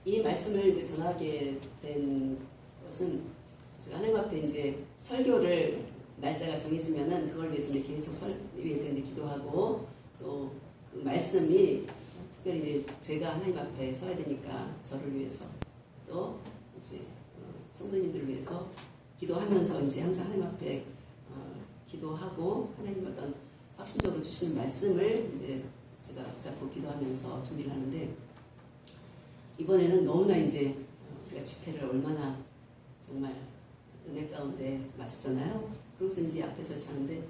이 말씀을 이제 전하게 된 것은 제가 하나님 앞에 이제 설교를 날짜가 정해지면은 그걸 위해서 계속 위해서 이제 기도하고 또 그 말씀이 특별히 이제 제가 하나님 앞에 서야 되니까 저를 위해서 또 이제 성도님들을 위해서 기도하면서 이제 항상 하나님 앞에 기도하고 하나님 어떤 확신적으로 주시는 말씀을 이제 제가 붙잡고 기도하면서 준비를 하는데 이번에는 너무나 이제 우리가 집회를 얼마나 정말 은혜 가운데 마쳤잖아요. 그러면서 이제 앞에서 자는데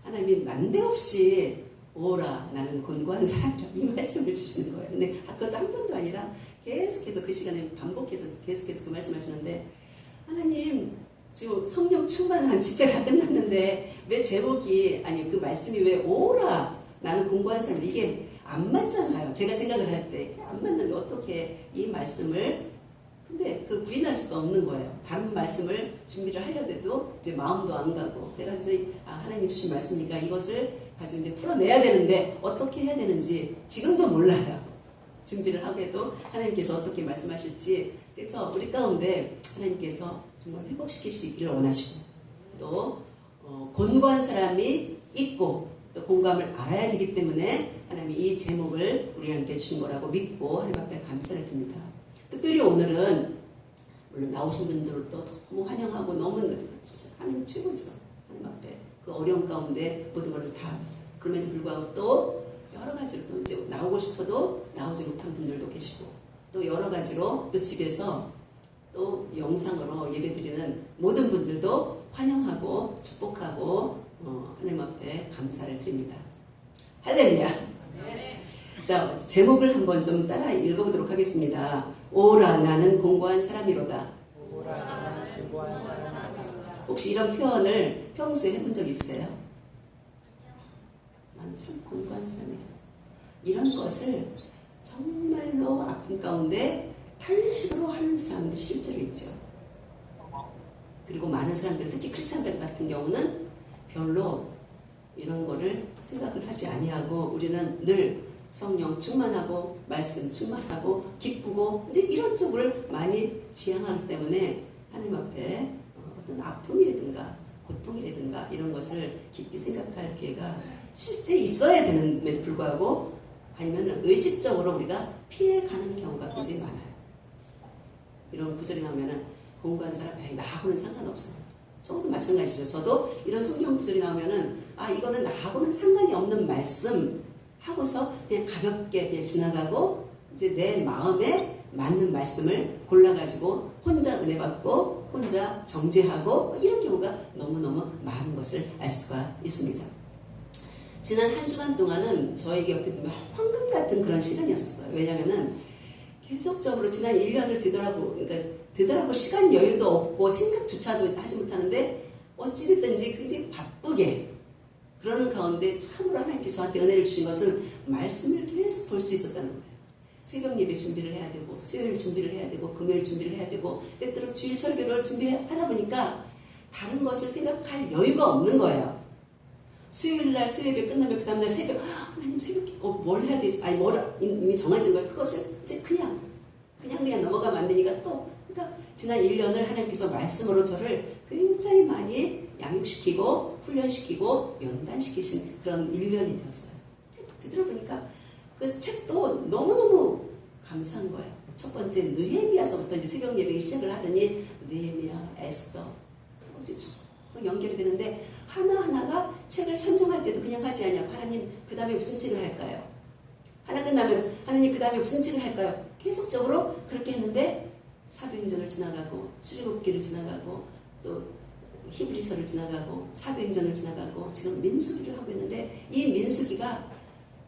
하나님이 난데없이 오라 나는 곤고한 사람이라 이 말씀을 주시는 거예요. 근데 그것도 한 번도 아니라 계속해서 그 시간에 반복해서 계속해서 그 말씀을 하시는데 하나님 지금 성령 충만한 집회가 끝났는데 왜 제목이 아니 그 말씀이 왜 오라 나는 공부한 사람 이게 안 맞잖아요. 제가 생각을 할 때 안 맞는데 어떻게 이 말씀을 근데 그 부인할 수가 없는 거예요. 다른 말씀을 준비를 하려고 해도 이제 마음도 안 가고 그래가지고 하나님이 주신 말씀이니까 이것을 가지고 이제 풀어내야 되는데 어떻게 해야 되는지 지금도 몰라요. 준비를 하게도 하나님께서 어떻게 말씀하실지 그래서 우리 가운데 하나님께서 정말 회복시키시기를 원하시고 또 곤고한 사람이 있고 또 공감을 알아야 되기 때문에 하나님이 이 제목을 우리한테 주신 거라고 믿고 하나님 앞에 감사를 드립니다. 특별히 오늘은 물론 나오신 분들도 너무 환영하고 너무 하나님 최고죠. 하나님 앞에 그 어려운 가운데 모든 것을 다 그럼에도 불구하고 또 여러 가지로 또 이제 나오고 싶어도 나오지 못한 분들도 계시고 또 여러 가지로 또 집에서 또 영상으로 예배드리는 모든 분들도 환영하고 축복하고 하나님 앞에 감사를 드립니다. 할렐루야. 네. 자, 제목을 한번 좀 따라 읽어보도록 하겠습니다. 오라 나는 공고한 사람이로다. 오라 나는 공고한 사람이로다. 혹시 이런 표현을 평소에 해본 적 있어요? 나는 참 공고한 사람이에요. 이런 것을 정말로 아픔 가운데 탄식으로 하는 사람들 실제로 있죠. 그리고 많은 사람들, 특히 크리스찬들 같은 경우는 별로 이런 거를 생각을 하지 아니하고 우리는 늘 성령 충만하고 말씀 충만하고 기쁘고 이제 이런 쪽을 많이 지향하기 때문에 하나님 앞에 어떤 아픔이라든가 고통이라든가 이런 것을 깊이 생각할 기회가 실제 있어야 되는데도 불구하고 아니면 의식적으로 우리가 피해가는 경우가 굉장히 많아요. 이런 구절이 나오면은 공부한 사람 나하고는 상관없어. 저도 마찬가지죠. 저도 이런 성경 구절이 나오면은 이거는 나하고는 상관이 없는 말씀 하고서 그냥 가볍게 그냥 지나가고 이제 내 마음에 맞는 말씀을 골라가지고 혼자 은혜 받고 혼자 정죄하고 이런 경우가 너무너무 많은 것을 알 수가 있습니다. 지난 한 주간 동안은 저에게 어떻게 보면 황금 같은 그런 시간이었어요. 왜냐면은 계속적으로 지난 1년을 되돌아볼 시간 여유도 없고 생각조차도 하지 못하는데 어찌됐든지 굉장히 바쁘게 그러는 가운데 참으로 하나님께서 저한테 은혜를 주신 것은 말씀을 계속 볼 수 있었다는 거예요. 새벽 예배 준비를 해야 되고 수요일 준비를 해야 되고 금요일 준비를 해야 되고 때때로 주일 설교를 준비하다 보니까 다른 것을 생각할 여유가 없는 거예요. 수요일날 수요일이 끝나면 그 다음날 새벽 하나님 새벽 뭘 해야 되지? 이미 정해진 거예요. 그것을 이제 그냥 넘어가면 안 되니까 또 그러니까 지난 1년을 하나님께서 말씀으로 저를 굉장히 많이 양육시키고 훈련시키고 연단시키신 그런 1년이 되었어요. 뒤돌아보니까 그 책도 너무너무 감사한 거예요. 첫 번째 느헤미야서부터 이제 새벽 예배 시작을 하더니 느헤미야, 에스더 이제 쭉 연결이 되는데 하나하나가 책을 선정할 때도 그냥 하지 않냐고 하나님 그 다음에 무슨 책을 할까요? 하나 끝나면 하나님 그 다음에 무슨 책을 할까요? 계속적으로 그렇게 했는데 사도행전을 지나가고 출애굽기를 지나가고 또 히브리서를 지나가고 사도행전을 지나가고 지금 민수기를 하고 있는데 이 민수기가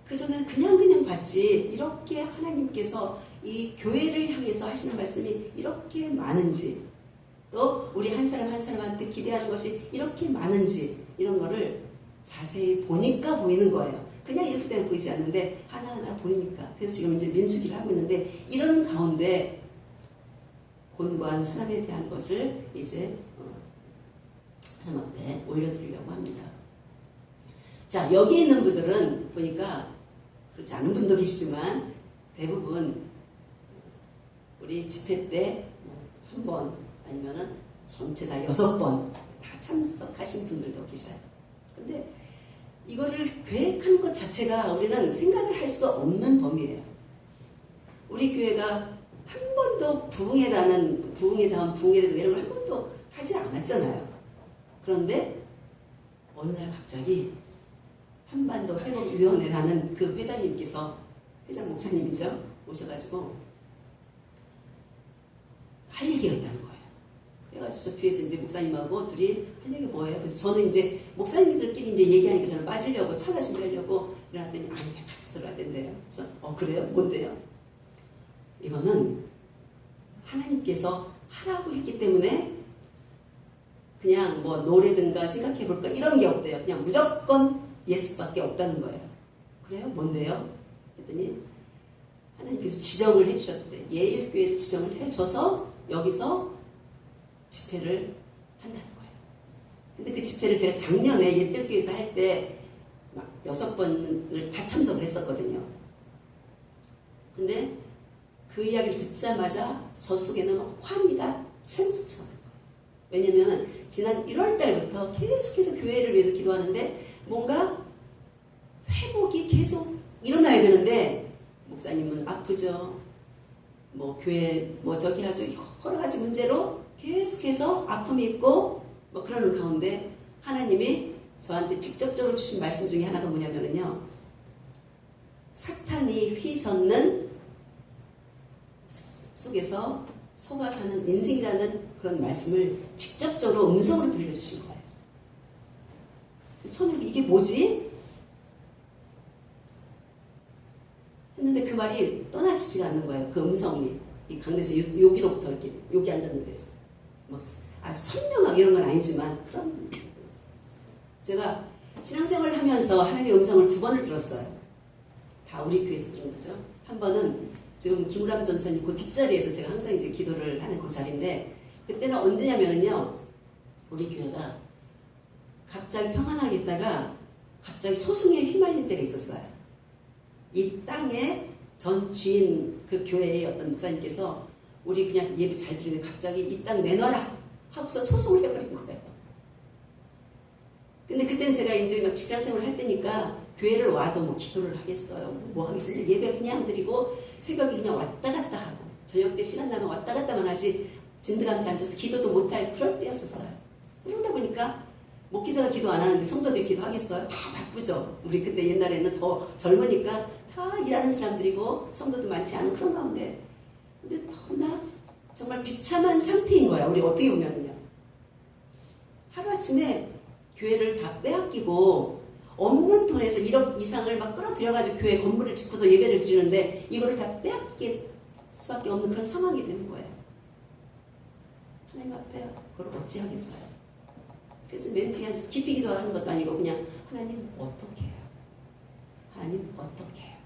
그전에는 그냥 봤지 이렇게 하나님께서 이 교회를 향해서 하시는 말씀이 이렇게 많은지 또 우리 한 사람 한 사람한테 기대하는 것이 이렇게 많은지 이런 거를 자세히 보니까 보이는 거예요. 그냥 이렇게 때는 보이지 않는데 하나하나 보이니까. 그래서 지금 이제 민수기를 하고 있는데 이런 가운데 곤고한 사람에 대한 것을 이제 하나님 앞에 올려드리려고 합니다. 자, 여기 있는 분들은 보니까 그렇지 않은 분도 계시지만 대부분 우리 우리 집회 때 한 번 아니면은 전체 다 6번 다 참석하신 분들도 계셔요. 근데 이거를 계획하는 것 자체가 우리는 생각을 할 수 없는 범위예요. 우리 교회가 한 번도 부흥에 대한 부흥회라든가 이런 걸 한 번도 하지 않았잖아요. 그런데 어느 날 갑자기 한반도 회복위원회라는 그 회장님께서, 회장 목사님이죠, 오셔가지고 할 얘기가 있다는 거예요. 그래가지고 저 뒤에서 이제 목사님하고 둘이 할 얘기 뭐예요? 그래서 저는 이제 목사님들끼리 이제 얘기하니까 저는 빠지려고 차가 준비하려고 일어났더니 아니 같이 들어야 된대요. 그래서 그래요? 뭔데요? 이거는 하나님께서 하라고 했기 때문에 그냥 뭐 노래든가 생각해볼까 이런 게 없대요. 그냥 무조건 예스밖에 없다는 거예요. 그래요? 뭔데요? 했더니 하나님께서 지정을 해주셨대. 예일교회를 지정을 해줘서 여기서 집회를 한다는 거예요. 근데 그 집회를 제가 작년에 예일교회에서 할 때 막 6번을 다 참석을 했었거든요. 근데 그 이야기를 듣자마자 저 속에는 환희가 샘솟는 거예요. 왜냐면 지난 1월 달부터 계속해서 교회를 위해서 기도하는데 뭔가 회복이 계속 일어나야 되는데 목사님은 아프죠. 뭐 교회 뭐 저기 하죠. 여러 가지 문제로 계속해서 아픔이 있고 뭐 그러는 가운데 하나님이 저한테 직접적으로 주신 말씀 중에 하나가 뭐냐면요. 사탄이 휘젓는 속에서 속아 사는 인생이라는 그런 말씀을 직접적으로 음성으로 들려주신 거예요. 저는 이게 뭐지? 했는데 그 말이 떠나지지가 않는 거예요. 그 음성이. 이 강에서 여기로부터 이렇게 여기 앉았는데 뭐 선명하게 이런 건 아니지만 그런 제가 신앙생활을 하면서 하나님의 음성을 2번을 들었어요. 다 우리 교회에서 들은 거죠. 한 번은 지금 김우람 전사님 그 뒷자리에서 제가 항상 이제 기도를 하는 그 자리인데 그때는 언제냐면요. 우리 교회가 갑자기 평안하게 있다가 갑자기 소승에 휘말린 때가 있었어요. 이 땅에 전 주인 그 교회의 어떤 목사님께서 우리 그냥 예배 잘 드리는데 갑자기 이 땅 내놔라 하고서 소송을 해버린 거예요. 근데 그때는 제가 이제 막 직장생활을 할 때니까 교회를 와도 뭐 기도를 하겠어요. 뭐 하겠어요. 예배 그냥 드리고 새벽에 그냥 왔다 갔다 하고 저녁 때 시간 나면 왔다 갔다만 하지 진드감치 앉아서 기도도 못할 그럴 때였었어요. 그러다 보니까 목기자가 기도 안 하는데 성도들이 기도하겠어요? 다 바쁘죠. 우리 그때 옛날에는 더 젊으니까 다 일하는 사람들이고 성도도 많지 않은 그런 가운데 근데 너무나 정말 비참한 상태인 거야. 우리 어떻게 보면요. 하루아침에 교회를 다 빼앗기고 없는 돈에서 1억 이상을 막 끌어들여가지고 교회 건물을 짓고서 예배를 드리는데 이거를 다 빼앗길 수밖에 없는 그런 상황이 되는 거예요. 하나님 앞에 그걸 어찌하겠어요. 그래서 맨 뒤에 앉아서 깊이 기도하는 것도 아니고 그냥 하나님 어떻게 해요? 하나님 어떻게 해요?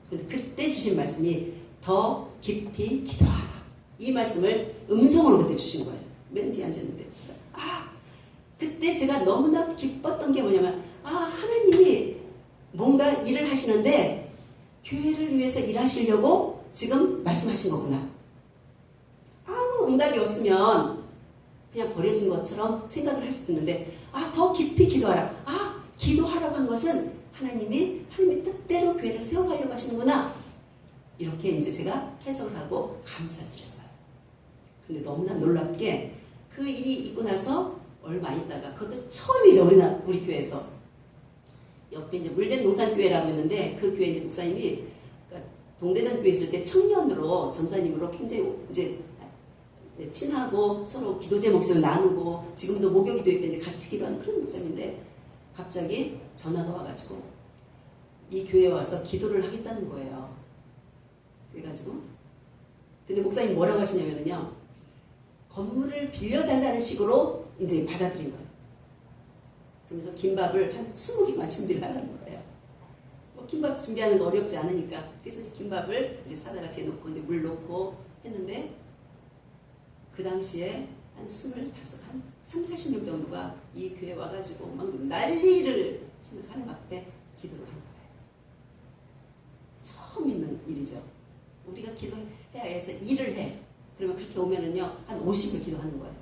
근데 그때 주신 말씀이 더 깊이 기도하라. 이 말씀을 음성으로 그때 주신 거예요. 맨 뒤에 앉았는데 그래서 그때 제가 너무나 기뻤던 게 뭐냐면 하나님이 뭔가 일을 하시는데 교회를 위해서 일하시려고 지금 말씀하신 거구나. 아무 응답이 없으면 그냥 버려진 것처럼 생각을 할 수도 있는데 더 깊이 기도하라. 기도하라고 한 것은 하나님의 뜻대로 교회를 세워가려고 하시는구나. 이렇게 이제 제가 해석을 하고 감사를 드렸어요. 근데 너무나 놀랍게 그 일이 있고 나서 얼마 있다가 그것도 처음이죠. 우리 교회에서 옆에 이제 물된 농산교회라고 했는데 그 교회 이제 목사님이 그러니까 동대전 교회 있을 때 청년으로 전사님으로 굉장히 이제 친하고 서로 기도 제목을 나누고 지금도 목요기도회 때 이제 같이 기도하는 그런 목사님인데 갑자기 전화가 와가지고 이 교회에 와서 기도를 하겠다는 거예요. 그래가지고 근데 목사님 뭐라고 하시냐면요. 건물을 빌려달라는 식으로 이제 받아들인 거예요. 그러면서 김밥을 한 20개만 준비를 하라는 거예요. 뭐 김밥 준비하는 거 어렵지 않으니까. 그래서 김밥을 이제 사다가 뒤에 놓고 이제 물 넣고 했는데 그 당시에 한 25, 한 30-40명 정도가 이 교회에 와가지고 막 난리를 치면서 하나님 앞에 기도를 한 거예요. 처음 있는 일이죠. 우리가 기도해야 해서 일을 해. 그러면 그렇게 오면은요 한 50을 기도하는 거예요.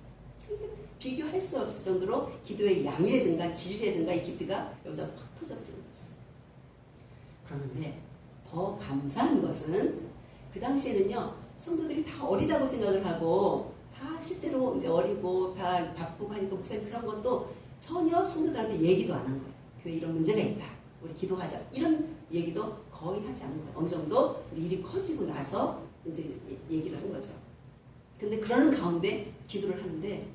비교할 수 없을 정도로 기도의 양이라든가 질이라든가 이 깊이가 여기서 팍 터져버리는 거죠. 그런데 더 감사한 것은 그 당시에는요 성도들이 다 어리다고 생각을 하고 다 실제로 이제 어리고 다 바쁘고 하니까 목사님 그런 것도 전혀 성도들한테 얘기도 안 한 거예요. 교회 이런 문제가 있다. 우리 기도하자. 이런 얘기도 거의 하지 않는 거예요. 어느 정도 일이 커지고 나서 이제 얘기를 한 거죠. 근데 그러는 가운데 기도를 하는데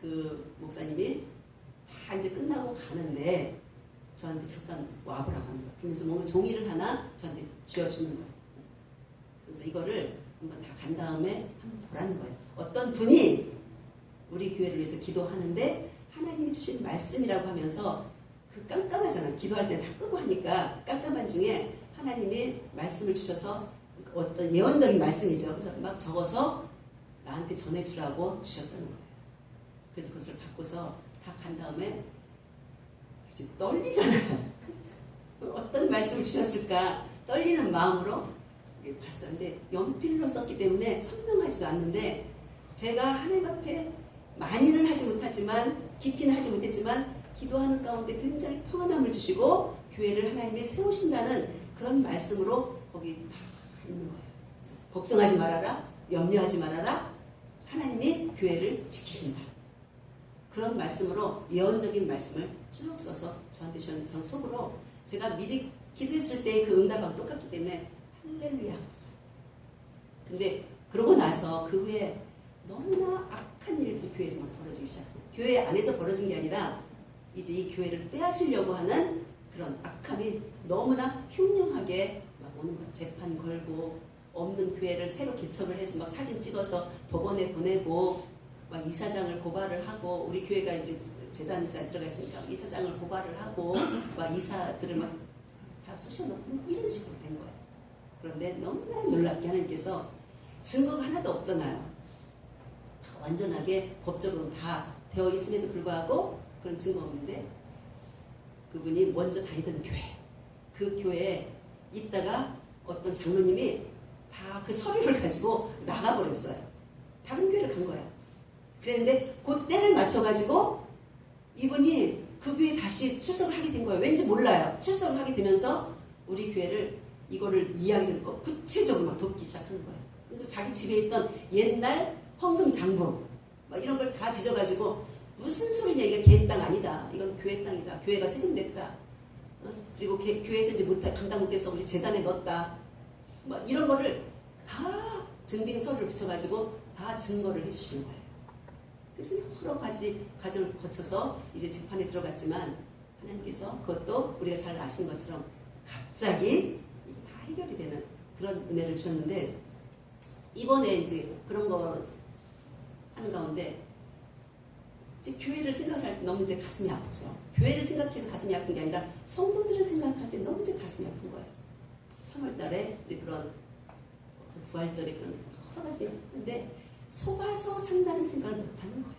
그 목사님이 다 이제 끝나고 가는데 저한테 잠깐 와보라고 하는 거예요. 그러면서 뭔가 종이를 하나 저한테 쥐어주는 거예요. 그래서 이거를 한번 다 간 다음에 한번 보라는 거예요. 어떤 분이 우리 교회를 위해서 기도하는데 하나님이 주신 말씀이라고 하면서 그 깜깜하잖아. 기도할 때 다 끄고 하니까 깜깜한 중에 하나님이 말씀을 주셔서 어떤 예언적인 말씀이죠. 그래서 막 적어서 나한테 전해주라고 주셨다는 거예요. 그래서 그것을 받고서 다 간 다음에 이제 떨리잖아요. 어떤 말씀을 주셨을까 떨리는 마음으로 봤었는데 연필로 썼기 때문에 선명하지도 않는데 제가 하나님 앞에 많이는 하지 못하지만 깊이는 하지 못했지만 기도하는 가운데 굉장히 평안함을 주시고 교회를 하나님이 세우신다는 그런 말씀으로 거기 다 있는 거예요. 그래서 걱정하지 말아라, 염려하지 말아라, 하나님이 교회를 지키신다. 그런 말씀으로 예언적인 말씀을 쭉 써서 저한테 주셨는데 전 속으로 제가 미리 기도했을 때 그 응답하고 똑같기 때문에 할렐루야 한 거죠. 근데 그러고 나서 그 후에 너무나 악한 일들이 교회에서 막 벌어지기 시작해요. 교회 안에서 벌어진 게 아니라 이제 이 교회를 빼앗으려고 하는 그런 악함이 너무나 흉흉하게 막 오는 거예요. 재판 걸고 없는 교회를 새로 개척을 해서 막 사진 찍어서 법원에 보내고 막 이사장을 고발을 하고 우리 교회가 이제 재단 이사에 들어가 있으니까 이사장을 고발을 하고 막 이사들을 막 다 쑤셔놓고 이런 식으로 된 거예요. 그런데 너무나 놀랍게 하나님께서 증거가 하나도 없잖아요. 완전하게 법적으로 다 되어 있음에도 불구하고 그런 증거가 없는데 그분이 먼저 다니던 교회 그 교회에 있다가 어떤 장로님이 다 그 서류를 가지고 나가버렸어요. 다른 교회를 간 거예요. 그랬는데 그 때를 맞춰가지고 이분이 그 교회에 다시 출석을 하게 된 거예요. 왠지 몰라요. 출석을 하게 되면서 우리 교회를 이거를 이야기를 듣고 구체적으로 막 돕기 시작하는 거예요. 그래서 자기 집에 있던 옛날 헌금 장부 막 이런 걸 다 뒤져가지고 무슨 소리냐 이게 걔 땅 아니다. 이건 교회 땅이다. 교회가 세금냈다. 그리고 교회에서 이제 감당 못해서 우리 재단에 넣었다. 막 이런 거를 다 증빙 서류를 붙여가지고 다 증거를 해주시는 거예요. 그래서 여러 가지 과정을 거쳐서 이제 재판에 들어갔지만 하나님께서 그것도 우리가 잘 아시는 것처럼 갑자기 다 해결이 되는 그런 은혜를 주셨는데 이번에 이제 그런 거 하는 가운데 이제 교회를 생각할 때 너무 이제 가슴이 아프죠. 교회를 생각해서 가슴이 아픈 게 아니라 성도들을 생각할 때 너무 이제 가슴이 아픈 거예요. 3월 달에 이제 그런 부활절에 그런 여러 가지 했는데 속아서 산다는 생각을 못하는 거예요.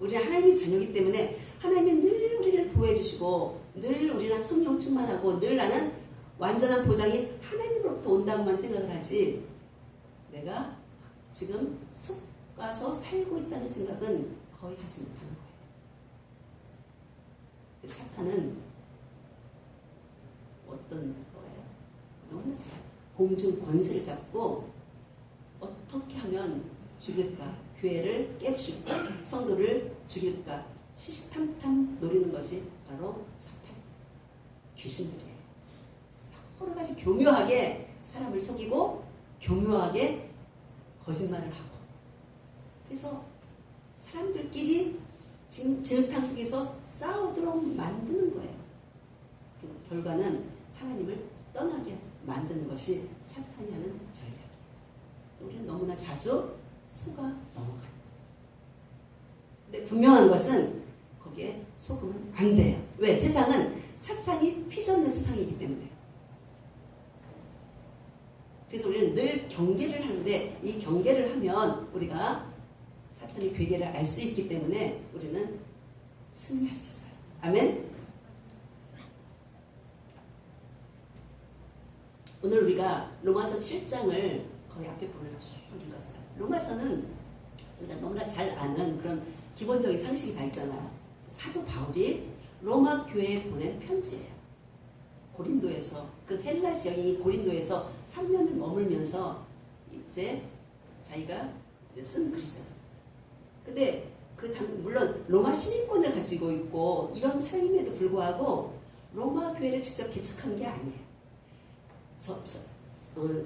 우리는 하나님의 자녀이기 때문에 하나님이 늘 우리를 보호해 주시고 늘 우리랑 성령 충만하고 늘 나는 완전한 보장이 하나님으로부터 온다고만 생각을 하지 내가 지금 속아서 살고 있다는 생각은 거의 하지 못하는 거예요. 사탄은 어떤 거예요? 너무나 잘 공중 권세를 잡고 어떻게 하면 죽일까? 교회를 깨부실까? 성도를 죽일까? 시시탐탐 노리는 것이 바로 사탄, 귀신들이에요. 여러 가지 교묘하게 사람을 속이고 교묘하게 거짓말을 하고 그래서 사람들끼리 진흙탕 속에서 싸우도록 만드는 거예요. 그리고 결과는 하나님을 떠나게 만드는 것이 사탄이 하는 전략이에요. 우리는 너무나 자주 속아 넘어가요. 근데 분명한 것은 거기에 속으면 안 돼요. 왜? 세상은 사탄이 휘젓는 세상이기 때문에. 그래서 우리는 늘 경계를 하는데 이 경계를 하면 우리가 사탄의 괴계를 알 수 있기 때문에 우리는 승리할 수 있어요. 아멘? 오늘 우리가 로마서 7장을 거기 앞에 부분을 쭉 읽었어요. 로마서는 우리가 너무나 잘 아는 그런 기본적인 상식이 다 있잖아요. 사도 바울이 로마 교회에 보낸 편지예요. 고린도에서 그 헬라 지역이 고린도에서 3년을 머물면서 이제 자기가 이제 쓴 글이죠. 근데 물론 로마 시민권을 가지고 있고 이런 삶임에도 불구하고 로마 교회를 직접 개척한 게 아니에요.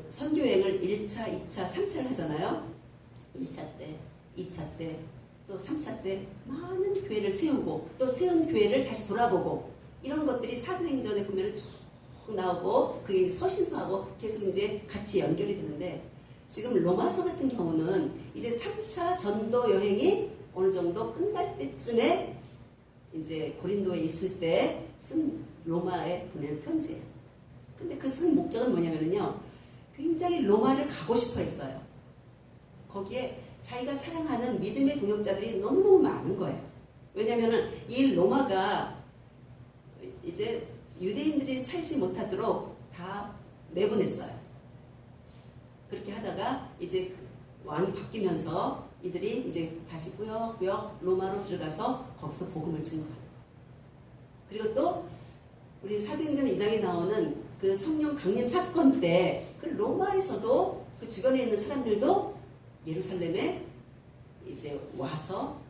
선교여행을 1차, 2차, 3차를 하잖아요. 1차 때, 2차 때, 또 3차 때 많은 교회를 세우고 또 세운 교회를 다시 돌아보고 이런 것들이 사도행전에 보면 쭉 나오고 그게 이제 서신서하고 계속 이제 같이 연결이 되는데 지금 로마서 같은 경우는 이제 3차 전도 여행이 어느 정도 끝날 때쯤에 이제 고린도에 있을 때 쓴 로마에 보내는 편지예요. 근데 그 쓴 목적은 뭐냐면요. 굉장히 로마를 가고 싶어 했어요. 거기에 자기가 사랑하는 믿음의 동역자들이 너무너무 많은 거예요. 왜냐면은 이 로마가 이제 유대인들이 살지 못하도록 다 내보냈어요. 그렇게 하다가 이제 왕이 바뀌면서 이들이 이제 다시 꾸역꾸역 로마로 들어가서 거기서 복음을 증거하는 거예요. 그리고 또 우리 사도행전 2장에 나오는 그 성령 강림 사건 때 그 로마에서도 그 주변에 있는 사람들도 예루살렘에 이제 와서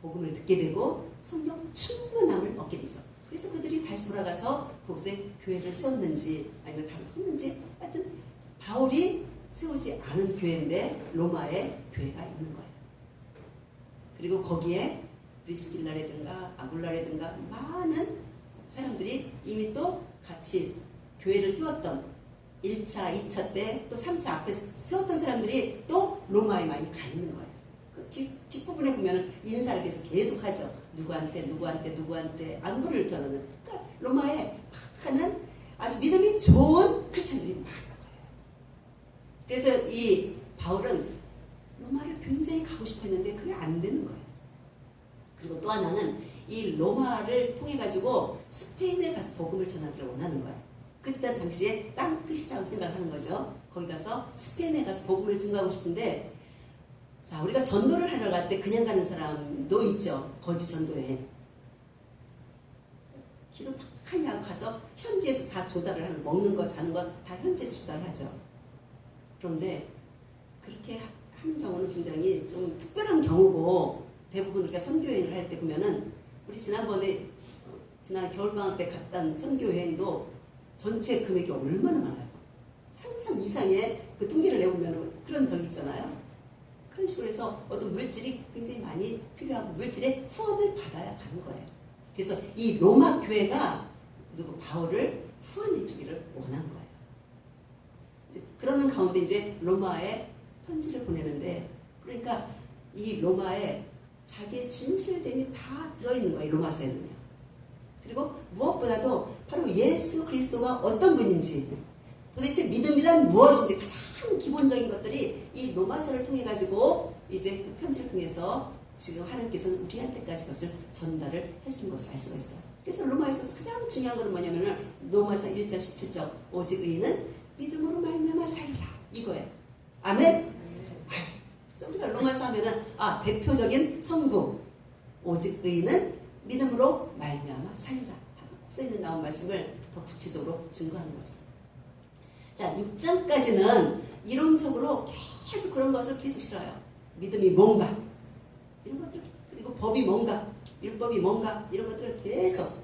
복음을 듣게 되고 성령 충만함을 얻게 되죠. 그래서 그들이 다시 돌아가서 그곳에 교회를 세웠는지 아니면 다른 했는지 하여튼 바울이 세우지 않은 교회인데 로마에 교회가 있는 거예요. 그리고 거기에 브리스길라라든가 아굴라라든가 많은 사람들이 이미 또 같이 교회를 세웠던 1차, 2차 때 또 3차 앞에 세웠던 사람들이 또 로마에 많이 가 있는 거예요. 그 뒷부분에 보면 인사를 계속 하죠. 누구한테 안부를 전하는. 그러니까 로마에 많은 아주 믿음이 좋은 크리스찬들이 많은 거예요. 그래서 이 바울은 로마를 굉장히 가고 싶어 했는데 그게 안 되는 거예요. 그리고 또 하나는 이 로마를 통해 가지고 스페인에 가서 복음을 전하기를 원하는 거예요. 그때 당시에 땅끝이라고 생각하는 거죠. 거기 가서 스페인에 가서 복음을 증거하고 싶은데 자 우리가 전도를 하러 갈 때 그냥 가는 사람도 있죠. 거지 전도에 기도 팍하냐 가서 현지에서 다 조달을 하는 먹는 거 자는 거 다 현지에서 조달하죠. 그런데 그렇게 하는 경우는 굉장히 좀 특별한 경우고 대부분 우리가 선교여행을 할 때 보면은 우리 지난 겨울방학 때 갔던 선교여행도 전체 금액이 얼마나 많아요. 상상 이상의 그 통계를 내보면 그런 적이 있잖아요. 그런 식으로 해서 어떤 물질이 굉장히 많이 필요하고 물질의 후원을 받아야 가는 거예요. 그래서 이 로마 교회가 바울을 후원해 주기를 원한 거예요. 그러는 가운데 이제 로마에 편지를 보내는데 그러니까 이 로마에 자기의 진실됨이 다 들어있는 거예요. 로마서에는요. 그리고 무엇보다도 바로 예수 그리스도가 어떤 분인지 도대체 믿음이란 무엇인지 가장 기본적인 것들이 이 로마서를 통해 가지고 이제 그 편지를 통해서 지금 하나님께서는 우리한테까지 그것을 전달을 해주는 것을 알 수가 있어요. 그래서 로마에서 가장 중요한 것은 뭐냐면은 로마서 1장 17절 오직 의인은 믿음으로 말미암아 살리라 이거예요. 아멘. 그래서 우리가 로마서 하면은 대표적인 성구 오직 의인은 믿음으로 말미암아 살리라 하고 써있는 나온 말씀을 더 구체적으로 증거하는 거죠. 자 6장까지는 이론적으로 계속 그런 것을 계속 실어요. 믿음이 뭔가 이런 것들 그리고 법이 뭔가 율법이 뭔가 이런 것들을 계속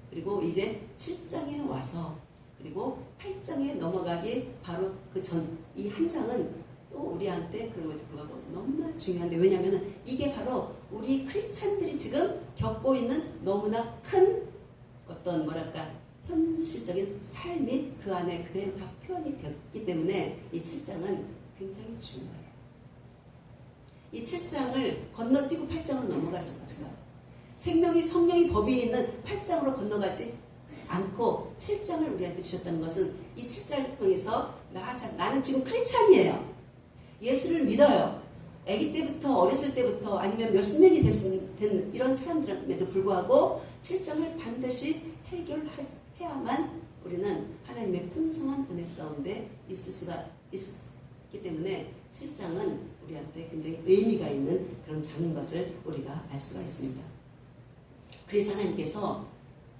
그리고 이제 7장에 와서 그리고 8장에 넘어가기 바로 그 전 이 한 장은 또 우리한테 그런 것도 불구하고 너무나 중요한데 왜냐하면 이게 바로 우리 크리스찬들이 지금 겪고 있는 너무나 큰 어떤 현실적인 삶이 그 안에 그대로 다 표현이 됐기 때문에 이 7장은 굉장히 중요해요. 이 7장을 건너뛰고 8장으로 넘어갈 수가 없어요. 생명이 성령이 법이 있는 8장으로 건너가지 않고 7장을 우리한테 주셨다는 것은 이 7장을 통해서 나는 지금 크리스찬이에요. 예수를 믿어요. 아기 때부터 어렸을 때부터 아니면 몇십 년이 된 이런 사람들에도 불구하고 7장을 반드시 해결해야만 우리는 하나님의 풍성한 은혜 가운데 있을 수가 그렇기 때문에 7장은 우리한테 굉장히 의미가 있는 그런 장인 것을 우리가 알 수가 있습니다. 그래서 하나님께서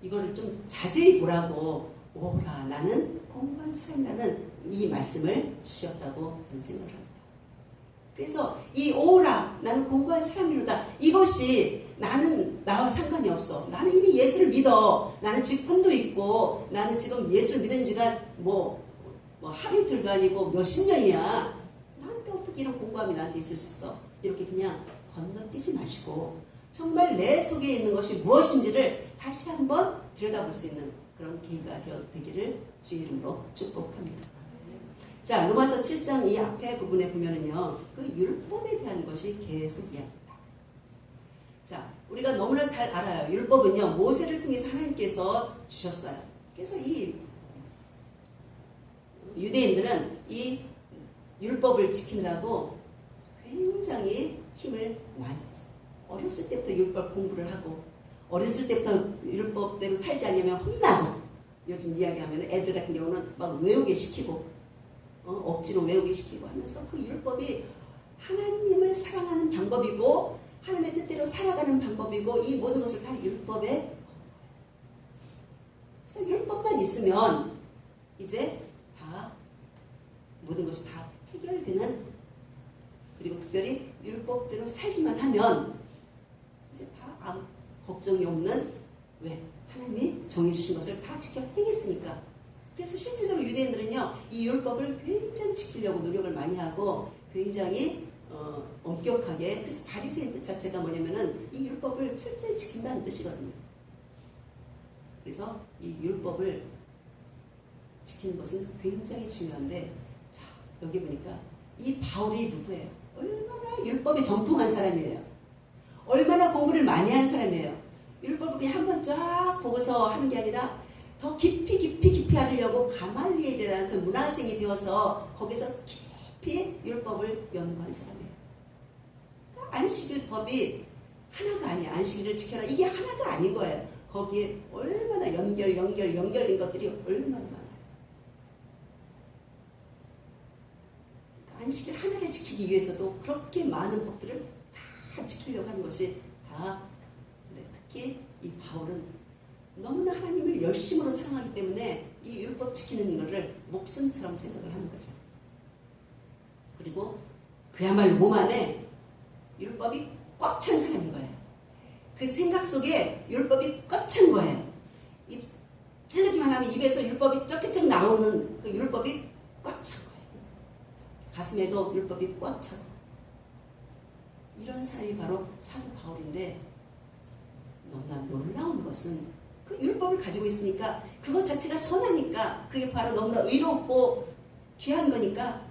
이거를 좀 자세히 보라고 오라 나는 공부한 사람이라는 이 말씀을 주셨다고 저는 생각을 합니다. 그래서 이 오라 나는 공부한 사람이로다 이것이 나는 나와 상관이 없어. 나는 이미 예수를 믿어. 나는 직분도 있고 나는 지금 예수를 믿은 지가 뭐 하루 이틀도 아니고 몇십 년이야. 나한테 어떻게 이런 공부함이 나한테 있을 수 있어. 이렇게 그냥 건너뛰지 마시고 정말 내 속에 있는 것이 무엇인지를 다시 한번 들여다볼 수 있는 그런 계기가 되기를 주의 이름으로 축복합니다. 자, 로마서 7장 이 앞에 부분에 보면은요, 그 율법에 대한 것이 계속 이야기합니다. 자, 우리가 너무나 잘 알아요. 율법은요, 모세를 통해서 하나님께서 주셨어요. 그래서 이 유대인들은 이 율법을 지키느라고 굉장히 힘을 많이 썼어요. 어렸을 때부터 율법 공부를 하고, 어렸을 때부터 율법대로 살지 않으면 혼나고, 요즘 이야기하면 애들 같은 경우는 막 외우게 시키고, 억지로 외우게 시키고 하면서 그 율법이 하나님을 사랑하는 방법이고 하나님의 뜻대로 살아가는 방법이고 이 모든 것을 다 율법에 그래서 율법만 있으면 이제 다 모든 것이 다 해결되는 그리고 특별히 율법대로 살기만 하면 이제 다 걱정이 없는 왜? 하나님이 정해 주신 것을 다 지켜 행했으니까. 그래서 실제적으로 유대인들은요, 이 율법을 굉장히 지키려고 노력을 많이 하고 굉장히 엄격하게, 그래서 바리새인 뜻 자체가 뭐냐면은 이 율법을 철저히 지킨다는 뜻이거든요. 그래서 이 율법을 지키는 것은 굉장히 중요한데, 자, 여기 보니까 이 바울이 누구예요? 얼마나 율법에 정통한 사람이에요. 얼마나 공부를 많이 한 사람이에요. 율법을 그냥 한번 쫙 보고서 하는 게 아니라 더 깊이 하려고 가말리엘이라는 그 문화생이 되어서 거기서 깊이 율법을 연구한 사람이에요. 그러니까 안식일법이 하나가 아니야. 안식일을 지켜라. 이게 하나가 아닌 거예요. 거기에 얼마나 연결된 것들이 얼마나 많아요. 그러니까 안식일 하나를 지키기 위해서도 그렇게 많은 법들을 다 지키려고 하는 것이 다 특히 이 바울은 너무나 하나님을 열심으로 사랑하기 때문에 이 율법 지키는 것을 목숨처럼 생각을 하는 거죠. 그리고 그야말로 몸 안에 율법이 꽉 찬 사람인 거예요. 그 생각 속에 율법이 꽉 찬 거예요. 입 찌르기만 하면 입에서 율법이 쩍쩍쩍 나오는 그 율법이 꽉 찬 거예요. 가슴에도 율법이 꽉 차고. 이런 사람이 바로 사도 바울인데 너무나 놀라운 것은 그 율법을 가지고 있으니까 그것 자체가 선하니까 그게 바로 너무나 의롭고 귀한 거니까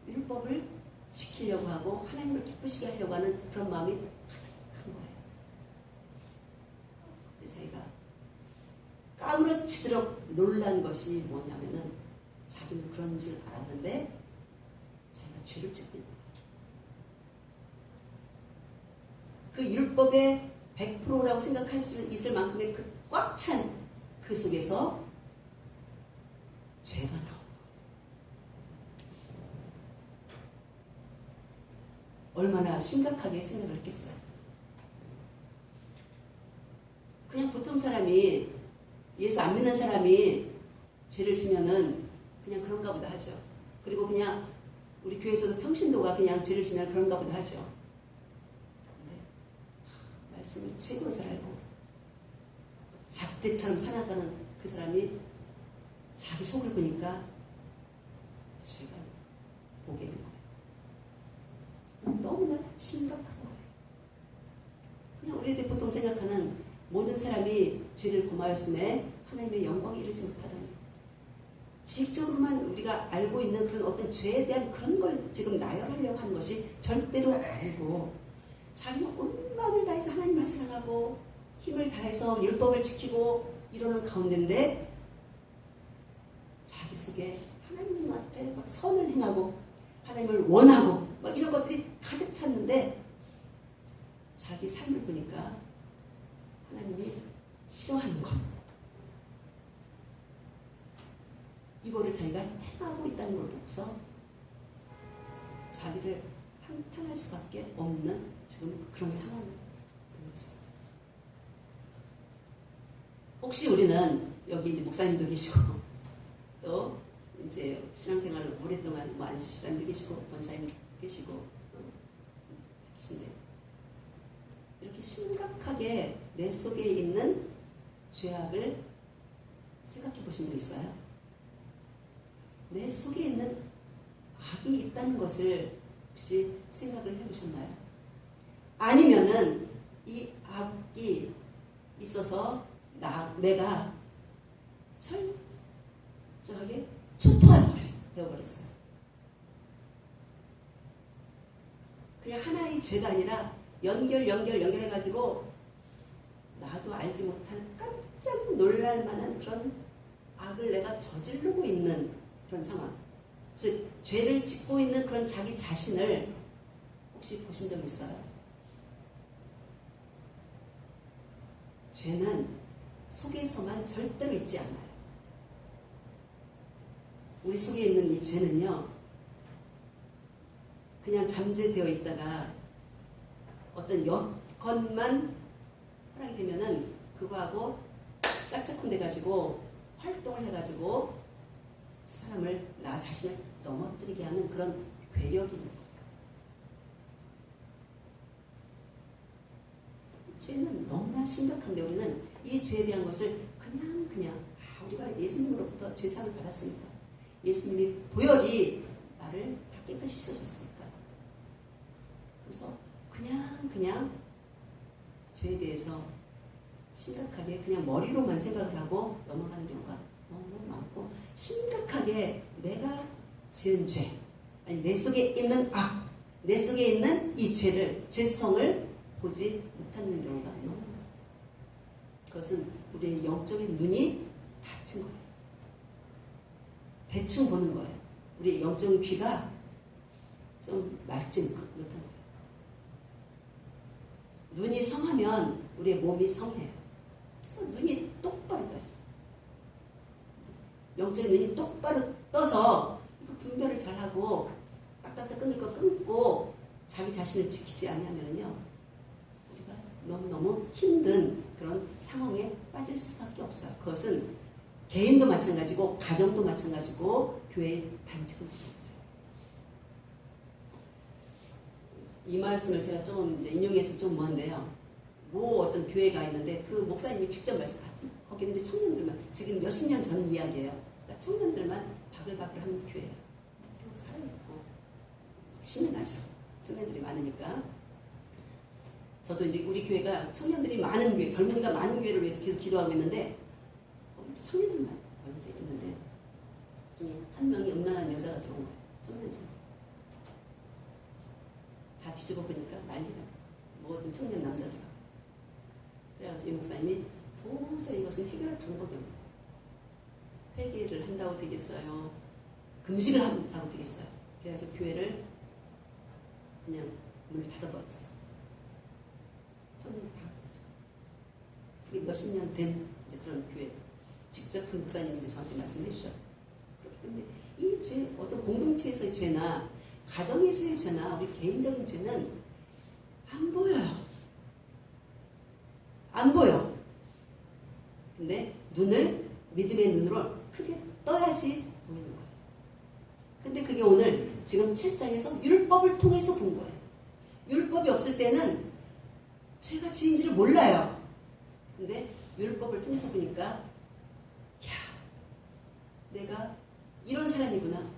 율법을 지키려고 하고 하나님을 기쁘시게 하려고 하는 그런 마음이 가득한 거예요. 근데 저희가 까무러치도록 놀란 것이 뭐냐면은 자기는 그런 줄 알았는데 자기가 죄를 짓고 있는 거예요. 그 율법의 100%라고 생각할 수 있을 만큼의 그 꽉 찬 그 속에서 죄가 나오는 거예요. 얼마나 심각하게 생각을 했겠어요. 그냥 보통 사람이 예수 안 믿는 사람이 죄를 지면은 그냥 그런가 보다 하죠. 그리고 그냥 우리 교회에서도 평신도가 그냥 죄를 지면 그런가 보다 하죠. 근데 말씀을 최고로 잘 알고 작대처럼 살아가는 그 사람이 자기 속을 보니까 죄가 보게 된 거예요. 너무나 심각한 거예요. 그냥 우리들 보통 생각하는 모든 사람이 죄를 범하였음에 하나님의 영광에 이르지 못하다니. 지식적으로만 우리가 알고 있는 그런 어떤 죄에 대한 그런 걸 지금 나열하려고 하는 것이 절대로 아니고 자기가 온 마음을 다해서 하나님을 사랑하고 힘을 다해서 율법을 지키고 이러는 가운데인데 자기 속에 하나님 앞에 막 선을 행하고 하나님을 원하고 막 이런 것들이 가득 찼는데 자기 삶을 보니까 하나님이 싫어하는 것 이거를 자기가 행하고 있다는 걸 보고서 자기를 한탄할 수밖에 없는 지금 그런 상황인 거죠. 혹시 우리는 여기 이제 목사님도 계시고 또 이제 신앙생활을 오랫동안 뭐 안수시간도 계시고 원사님 계시고 계신데 이렇게 심각하게 내 속에 있는 죄악을 생각해 보신 적 있어요? 내 속에 있는 악이 있다는 것을 혹시 생각을 해보셨나요? 아니면은 이 악이 있어서 내가 철저하게 초토화되어버렸어요. 그냥 하나의 죄가 아니라 연결해가지고 나도 알지 못한 깜짝 놀랄 만한 그런 악을 내가 저지르고 있는 그런 상황. 즉 죄를 짓고 있는 그런 자기 자신을 혹시 보신 적 있어요? 죄는 속에서만 절대로 있지 않아요. 우리 속에 있는 이 죄는요, 그냥 잠재되어 있다가 어떤 여건만 허락이 되면은 그거하고 짝짝꿍 돼가지고 활동을 해가지고 사람을, 나 자신을 넘어뜨리게 하는 그런 괴력입니다. 죄는 너무나 심각한데 우리는 이 죄에 대한 것을 그냥 우리가 예수님으로부터 죄사함을 받았으니까, 예수님이 보혈이 나를 다 깨끗이 씻어줬으니까, 그래서 그냥 죄에 대해서 심각하게 그냥 머리로만 생각을 하고 넘어가는 경우가 너무 많고, 심각하게 내가 지은 죄, 아니 내 속에 있는 악, 내 속에 있는 이 죄를, 죄성을 보지 못하는 경우가 너무 많아요. 그것은 우리의 영적인 눈이 닫힌 거예요. 대충 보는 거예요. 우리의 영적인 귀가 좀 맑지 못한 거예요. 눈이 성하면 우리의 몸이 성해요. 그래서 눈이 똑바로 떠요. 영적인 눈이 똑바로 떠서 분별을 잘하고 딱딱딱 끊을 거 끊고 자기 자신을 지키지 않으면요, 우리가 너무너무 힘든 그런 상황에 빠질 수밖에 없어요. 그것은 개인도 마찬가지고 가정도 마찬가지고 교회 단체도 마찬가지예요. 이 말씀을 제가 좀 이제 인용해서 좀 뭐한데요. 뭐 어떤 교회가 있는데 그 목사님이 직접 말씀하죠. 거기는 이제 청년들만, 지금 몇십 년 전 이야기예요. 그러니까 청년들만 바글바글 하는 교회예요. 살아있고 신이 나죠. 청년들이 많으니까. 저도 이제 우리 교회가 청년들이 많은 교회, 젊은이가 많은 교회를 위해서 계속 기도하고 있는데 청년들만 언제 있는데 그중에 한 명이 음란한 여자가 들어온 거예요. 청년 중. 다 뒤집어 보니까 난리가. 모든 청년 남자들. 그래가지고 이 목사님이 도저히 이것은 해결할 방법이 없는 거예요. 회개를 한다고 되겠어요? 금식을 한다고 되겠어요? 그래가지고 교회를 그냥 문을 닫아버렸어요. 청년 다 그러죠. 그게 몇십 년 된 이제 그런 교회. 직접 그 목사님이 이제 저한테 말씀해 주셨어요. 그렇기 때문에 이 죄, 어떤 공동체에서의 죄나 가정에서의 죄나 우리 개인적인 죄는 안 보여요. 안 보여. 근데 눈을 믿음의 눈으로 크게 떠야지 보이는 거예요. 근데 그게 오늘 지금 7장에서 율법을 통해서 본 거예요. 율법이 없을 때는 죄가 죄인지를 몰라요. 근데 율법을 통해서 보니까, 야, 내가 이런 사람이구나.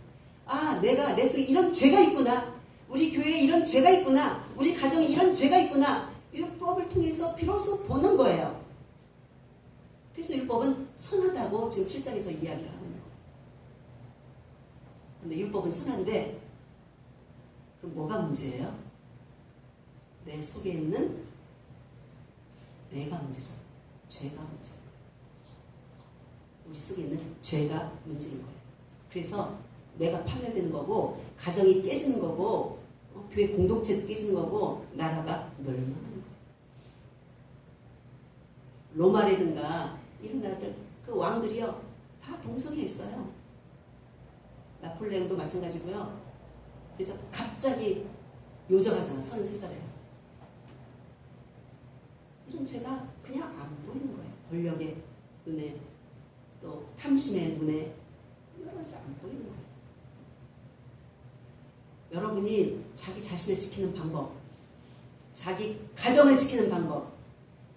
아, 내가 내 속에 이런 죄가 있구나. 우리 교회에 이런 죄가 있구나. 우리 가정에 이런 죄가 있구나. 율법을 통해서 비로소 보는 거예요. 그래서 율법은 선하다고 지금 7장에서 이야기를 하고 있는 거예요. 근데 율법은 선한데 그럼 뭐가 문제예요? 내 속에 있는 내가 문제죠. 죄가 문제. 우리 속에 있는 죄가 문제인 거예요. 그래서 내가 파멸되는 거고, 가정이 깨지는 거고, 교회 공동체도 깨지는 거고, 나라가 멸망하는 거예요. 로마라든가 이런 나라들, 그 왕들이요 다 동성애했어요. 나폴레옹도 마찬가지고요. 그래서 갑자기 요절하잖아. 33살에. 이런 죄가 그냥 안 보이는 거예요. 권력의 눈에, 또 탐심의 눈에, 여러 가지 안 보이는 거예요. 여러분이 자기 자신을 지키는 방법, 자기 가정을 지키는 방법,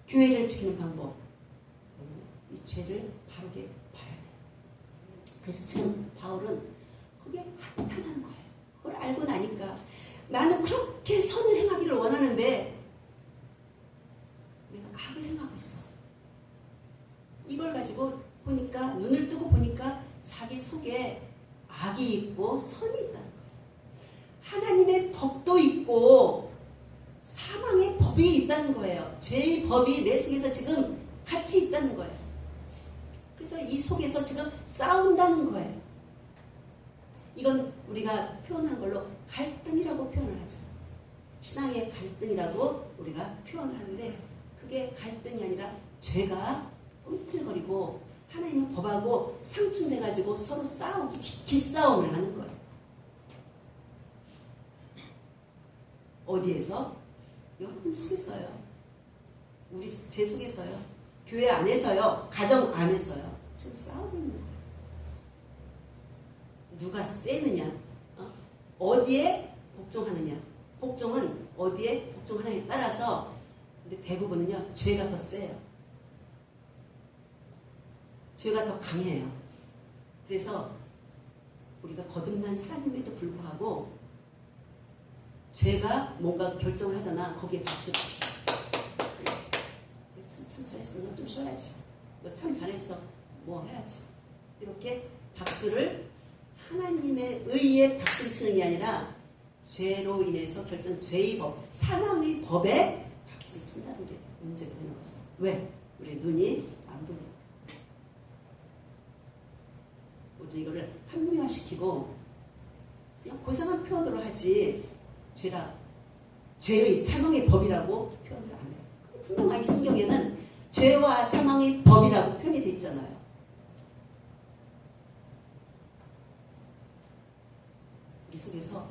교회를 지키는 방법, 이 죄를 바르게 봐야 돼요. 그래서 지금 바울은 그게 한탄하는 거예요. 그걸 알고 나니까 나는 그렇게 선을 행하기를 원하는데 내가 악을 행하고 있어. 이걸 가지고 보니까, 눈을 뜨고 보니까 자기 속에 악이 있고 선이 있다는 거예요. 하나님의 법도 있고 사망의 법이 있다는 거예요. 죄의 법이 내 속에서 지금 같이 있다는 거예요. 그래서 이 속에서 지금 싸운다는 거예요. 이건 우리가 표현한 걸로 갈등이라고 표현을 하죠. 신앙의 갈등이라고 우리가 표현을 하는데, 그게 갈등이 아니라 죄가 꿈틀거리고 하나님의 법하고 상충돼가지고 서로 싸우고 기싸움을 하는 거예요. 어디에서? 여러분 속에서요. 제 속에서요. 교회 안에서요. 가정 안에서요. 지금 싸우고 있는 거예요. 누가 세느냐? 어디에 복종하느냐? 복종은 어디에 복종하느냐에 따라서, 근데 대부분은요, 죄가 더 세요. 죄가 더 강해요. 그래서 우리가 거듭난 사람임에도 불구하고 죄가 뭔가 결정을 하잖아. 거기에 박수. 참 잘했어. 너 좀 쉬어야지. 너 참 잘했어. 뭐 해야지. 이렇게 박수를, 하나님의 의에 박수를 치는 게 아니라 죄로 인해서 결정, 죄의 법, 사망의 법에 박수를 친다는 게 문제가 되는 거죠. 왜? 우리 눈이 안 보니까. 우리 이거를 합리화시키고 그냥 고상한 표현으로 하지, 죄의 사망의 법이라고 표현을 안 해요. 분명하게 성경에는 죄와 사망의 법이라고 표현이 되어 있잖아요. 우리 속에서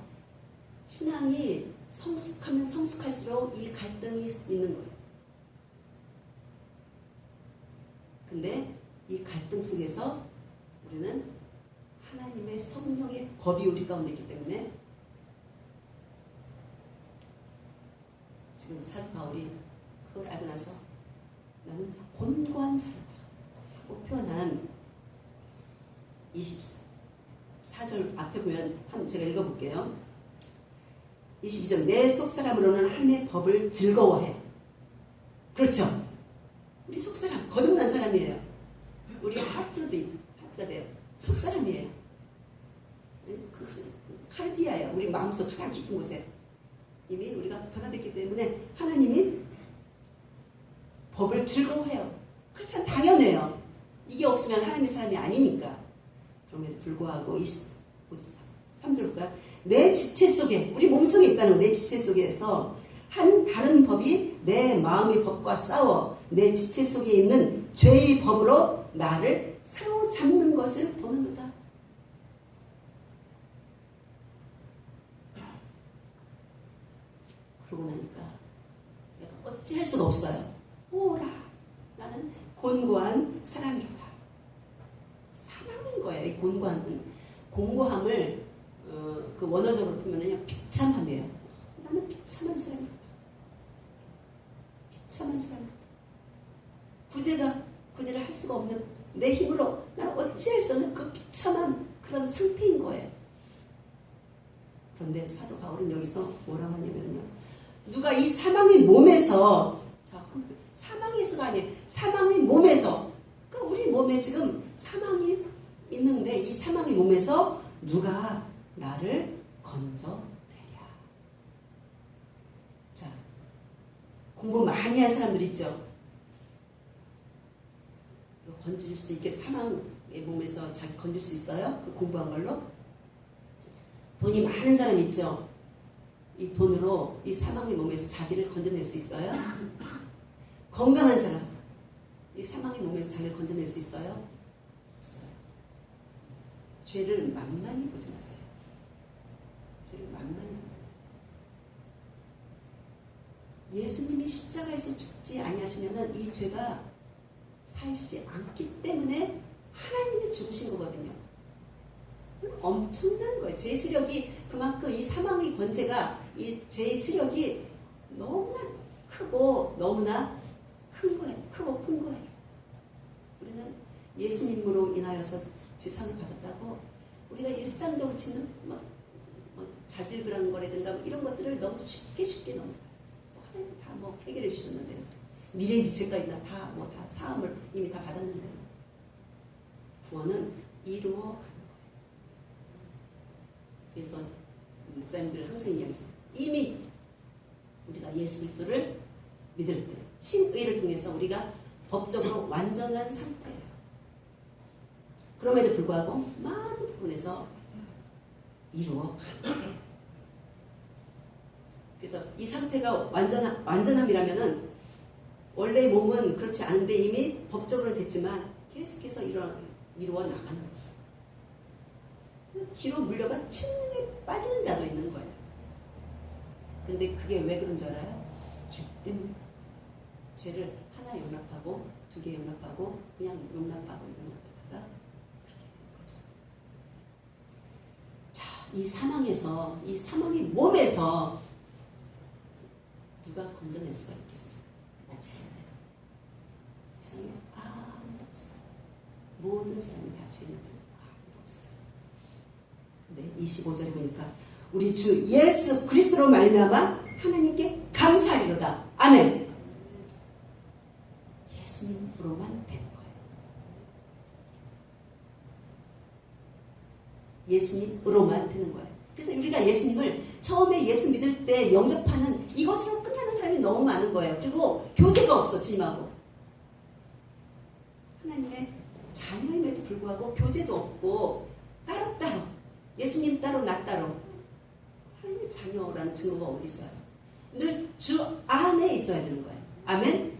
신앙이 성숙하면 성숙할수록 이 갈등이 있는 거예요. 근데 이 갈등 속에서 우리는 하나님의 성령의 법이 우리 가운데 있기 때문에, 지금 사도 바울이 그걸 알고 나서 나는 곤고한 사람이다 하고 표현한 24절 앞에 보면 한번 제가 읽어볼게요. 22절, 내 속사람으로는 하나님의 법을 즐거워해. 그렇죠? 우리 속사람, 거듭난 사람이에요. 우리 하트가 돼요. 속사람이에요. 카르디아예요. 우리 마음속 가장 깊은 곳에 이미 우리가 변화됐기 때문에 하나님이 법을 즐거워해요. 그렇잖아, 당연해요. 이게 없으면 하나님의 사람이 아니니까. 그럼에도 불구하고 23절 볼까요? 내 지체 속에, 우리 몸속에 있다는 내 지체 속에서 한 다른 법이 내 마음의 법과 싸워 내 지체 속에 있는 죄의 법으로 나를 사로잡는 것을 보는도다. 그러고 나니까 내가 어찌할 수가 없어요. 오라, 나는 곤고한 사람이로다. 사망인 거예요. 이 공고함을 그 원어적으로 보면은요, 비참함이에요. 나는 비참한 사람이로다. 비참한 사람이로다. 구제를 할 수가 없는 내 힘으로 나는 어찌할 수 없는 그 비참한 그런 상태인 거예요. 그런데 사도 바울은 여기서 뭐라고 하냐면요, 누가 이 사망의 몸에서, 사망에서가 아니에요. 사망의 몸에서, 그러니까 우리 몸에 지금 사망이 있는데 이 사망의 몸에서 누가 나를 건져내랴. 자, 공부 많이 한 사람들 있죠. 건질 수 있게 사망의 몸에서 자기 건질 수 있어요? 그 공부한 걸로? 돈이 많은 사람 있죠? 이 돈으로 이 사망의 몸에서 자기를 건져낼 수 있어요? 건강한 사람, 이 사망의 몸에서 자기를 건져낼 수 있어요? 없어요. 죄를 만만히 보지 마세요. 죄를 만만히 예수님이 십자가에서 죽지 아니하시면은 이 죄가 사시지 않기 때문에 하나님이 죽으신 거거든요. 엄청난 거예요. 죄의 세력이 그만큼 이 사망의 권세가 이 죄의 세력이 너무나 크고 너무나 큰 거예요. 크고 큰 거예요. 우리는 예수님으로 인하여서 죄상을 받았다고 우리가 일상적으로 치는 자질그런 거라든가 이런 것들을 너무 쉽게 넘어가요. 하나님 다 해결해 주셨는데 미래의 죄가 있나 다 사함을 이미 다 받았는데 구원은 이루어 가는 거예요. 그래서 목사님들 항상 이야기하죠. 이미 우리가 예수 그리스도를 믿을 때 신의를 통해서 우리가 법적으로 완전한 상태예요. 그럼에도 불구하고 많은 부분에서 이루어 가는 거예요. 그래서 이 상태가 완전함이라면은 원래 몸은 그렇지 않은데 이미 법적으로는 됐지만 계속해서 이루어 나가는 거죠. 기로 물려가 침륜에 빠지는 자도 있는 거예요. 근데 그게 왜 그런 줄 알아요? 죄 때문에. 죄를 하나 용납하고 2개 용납하고 그냥 용납하다가 그렇게 되는 거죠. 자, 이 사망의 몸에서 누가 건져낼 수가 있겠습니까? 없어요. 세상에 아무도 없어요. 모든 사람이 다 죄인들 아무도 없어요. 근데 25절에 보니까 우리 주 예수 그리스도로 말미암아 하나님께 감사하리로다. 아멘. 예수님으로만 되는 거예요. 예수님으로만 되는 거예요. 그래서 우리가 예수님을 처음에 예수 믿을 때 영접하는 이것으로 끝나는 사람이 너무 많은 거예요. 그리고 교제가 없어. 주님하고 하나님의 자녀임에도 불구하고 교제도 없고 따로 예수님 따로 나 따로 하나님의 자녀라는 증거가 어디 있어요? 늘 주 안에 있어야 되는 거예요. 아멘.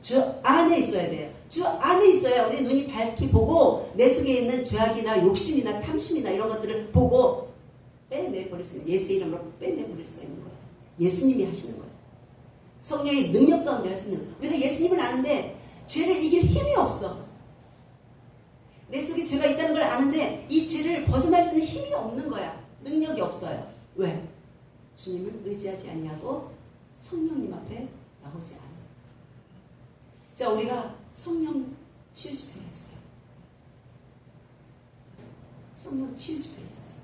주 안에 있어야 돼요. 주 안에 있어야 우리 눈이 밝히 보고 내 속에 있는 죄악이나 욕심이나 탐심이나 이런 것들을 보고 빼내버릴 수 있는, 예수 이름으로 빼내버릴 수가 있는 거예요. 예수님이 하시는 거예요. 성령의 능력 가운데 할 수 있는. 우리가 예수님을 아는데 죄를 이길 힘이 없어. 내 속에 죄가 있다는 걸 아는데 이 죄를 벗어날 수 있는 힘이 없는 거야. 능력이 없어요. 왜? 주님을 의지하지 않냐고 성령님 앞에 나오지 않아요. 자, 우리가 성령 치유 집회를 했어요. 성령 치유 집회를 했어요.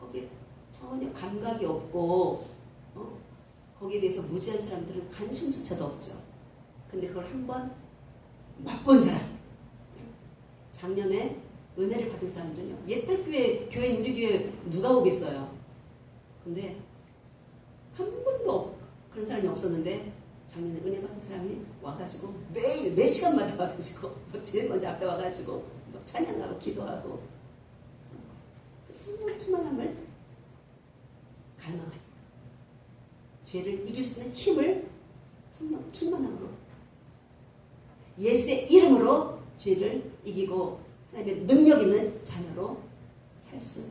거기에 전혀 감각이 없고 거기에 대해서 무지한 사람들은 관심조차도 없죠. 근데 그걸 한번 맛본 사람, 작년에 은혜를 받은 사람들은요, 옛날 교회 우리 교회 누가 오겠어요. 근데 한 번도 그런 사람이 없었는데 작년에 은혜 받은 사람이 와가지고 매일 몇 시간마다 와가지고 제일 먼저 앞에 와가지고 찬양하고 기도하고 성령 충만함을 갈망하니까 죄를 이길 수 있는 힘을 성령 충만함으로 예수의 이름으로 죄를 이기고 하나님의 능력 있는 자녀로 살 수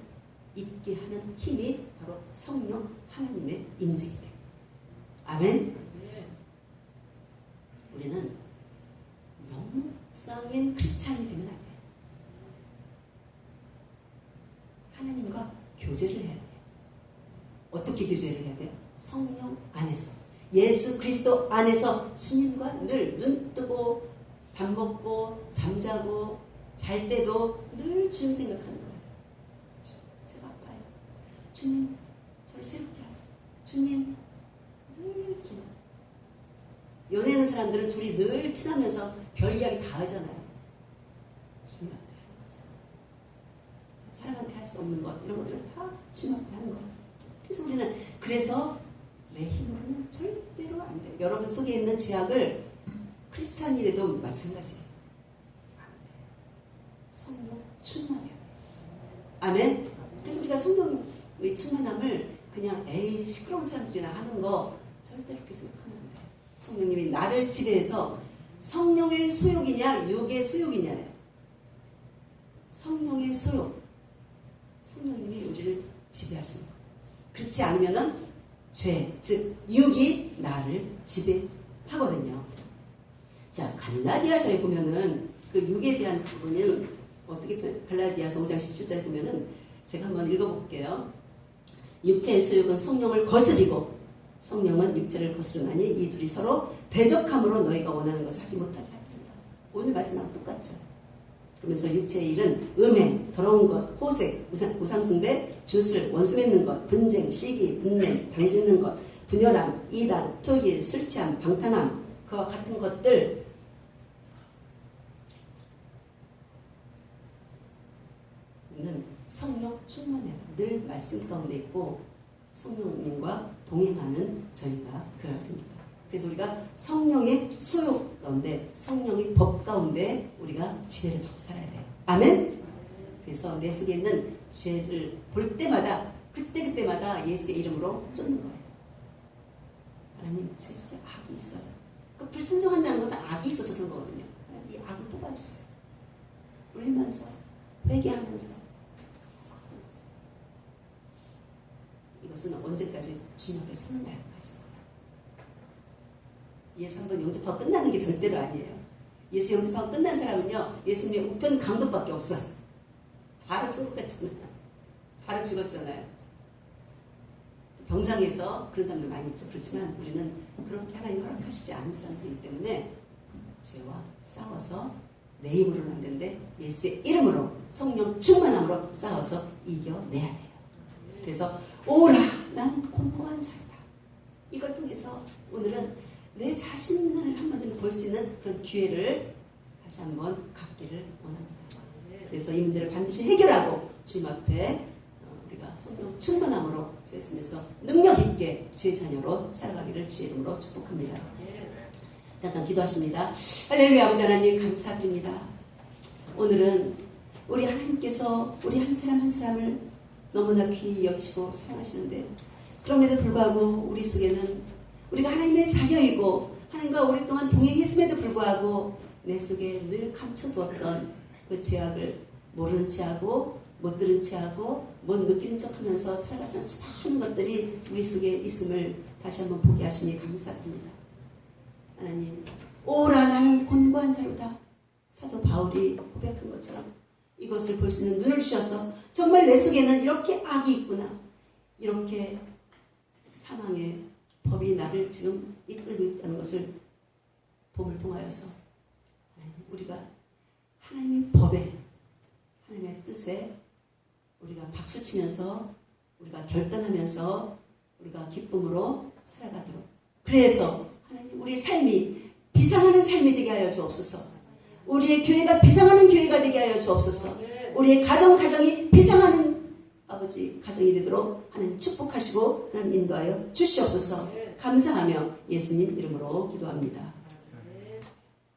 있게 하는 힘이 바로 성령 하나님의 임재이기 때문에. 아멘. 우리는 영성인 크리스찬이 되면 안 돼요. 하나님과 교제를 해야 돼요. 어떻게 교제를 해야 돼요? 성령 안에서, 예수 그리스도 안에서 주님과 늘 눈 뜨고 밥 먹고 잠자고 잘 때도 늘 주님 생각하는 거예요. 제가 아파요. 주님 저를 새롭게 하세요. 주님 늘 주님. 연애하는 사람들은 둘이 늘 친하면서 별 이야기 다 하잖아요. 주님한테 하는 거죠. 사람한테 할 수 없는 것 이런 것들을 다 주님한테 하는 거예요. 그래서 우리는 내 힘으로는 절대로 안 돼요. 여러분 속에 있는 죄악을 크리스찬이라도 마찬가지예요. 안 돼요. 성령 충만해요. 아멘. 그래서 우리가 성령의 충만함을 그냥 시끄러운 사람들이나 하는 거 절대로 그렇게 생각하면 안 돼요. 성령님이 나를 지배해서 성령의 소욕이냐 육의 소욕이냐예요. 성령의 소욕. 성령님이 우리를 지배하시는 거예요. 그렇지 않으면은 죄, 즉 육이 나를 지배하거든요. 자, 갈라디아서에 보면은 그 육에 대한 부분은 어떻게 갈라디아서 5장 17절에 보면은 제가 한번 읽어볼게요. 육체의 소욕은 성령을 거스리고 성령은 육체를 거스르나니 이 둘이 서로 대적함으로 너희가 원하는 것을 하지 못하게 하리라. 오늘 말씀하고 똑같죠. 그러면서 육체의 일은 음행, 더러운 것, 호색, 우상숭배, 주술, 원수 맺는 것, 분쟁, 시기, 분냄, 당짓는 것, 분열함, 이단, 투기, 술 취함, 방탕함, 그와 같은 것들 는 성령 충만해요. 늘 말씀 가운데 있고 성령님과 동행하는 저희가 교회입니다. 그래서 우리가 성령의 소욕 가운데, 성령의 법 가운데 우리가 지혜를 받고 살아야 돼요. 아멘? 그래서 내 속에 있는 죄를 볼 때마다, 그때마다 예수의 이름으로 쫓는 거예요. 하나님, 제 속에 악이 있어요. 그 불순종한다는 것은 악이 있어서 그런 거거든요. 이 악을 뽑아주세요. 울면서, 회개하면서. 이것은 언제까지 주님 앞에 서는 날까지. 예수 한번 영접하고 끝나는 게 절대로 아니에요. 예수 영접하고 끝난 사람은요, 예수님의 우편 강도밖에 없어요. 바로 천국 갔잖아요. 바로 죽었잖아요. 병상에서 그런 사람들 많이 있죠. 그렇지만 우리는 그렇게 하나님 허락하시지 않은 사람들이기 때문에 죄와 싸워서 내 힘으로는 안 되는데 예수의 이름으로, 성령 충만함으로 싸워서 이겨내야 돼요. 그래서 오라, 나는 공고한 자이다. 이걸 통해서 오늘은 내 자신을 한번 볼 수 있는 그런 기회를 다시 한번 갖기를 원합니다. 그래서 이 문제를 반드시 해결하고 주님 앞에 우리가 성령 충만함으로 쓰면서 능력 있게 주의 자녀로 살아가기를 주의 이름으로 축복합니다. 잠깐 기도하십니다. 할렐루야. 아버지 하나님 감사드립니다. 오늘은 우리 하나님께서 우리 한 사람 한 사람을 너무나 귀히 여기시고 사랑하시는데, 그럼에도 불구하고 우리 속에는 우리가 하나님의 자녀이고 하나님과 오랫동안 동행했음에도 불구하고 내 속에 늘 감춰두었던 그 죄악을 모르는 체하고 못 들은 체하고 못 느끼는 척하면서 살아갔던 수많은 것들이 우리 속에 있음을 다시 한번 보게 하시니 감사드립니다. 하나님, 오라, 나는 곤고한 자로다. 사도 바울이 고백한 것처럼 이것을 볼 수 있는 눈을 주셔서 정말 내 속에는 이렇게 악이 있구나, 이렇게 사망의 법이 나를 지금 이끌고 있다는 것을 봄을 통하여서 우리가 하나님의 법에, 하나님의 뜻에 우리가 박수치면서 우리가 결단하면서 우리가 기쁨으로 살아가도록, 그래서 하나님 우리의 삶이 비상하는 삶이 되게 하여 주옵소서. 우리의 교회가 비상하는 교회가 되게 하여 주옵소서. 우리의 가정이 비상하는 아버지 가정이 되도록 하나님 축복하시고 하나님 인도하여 주시옵소서. 감사하며 예수님 이름으로 기도합니다.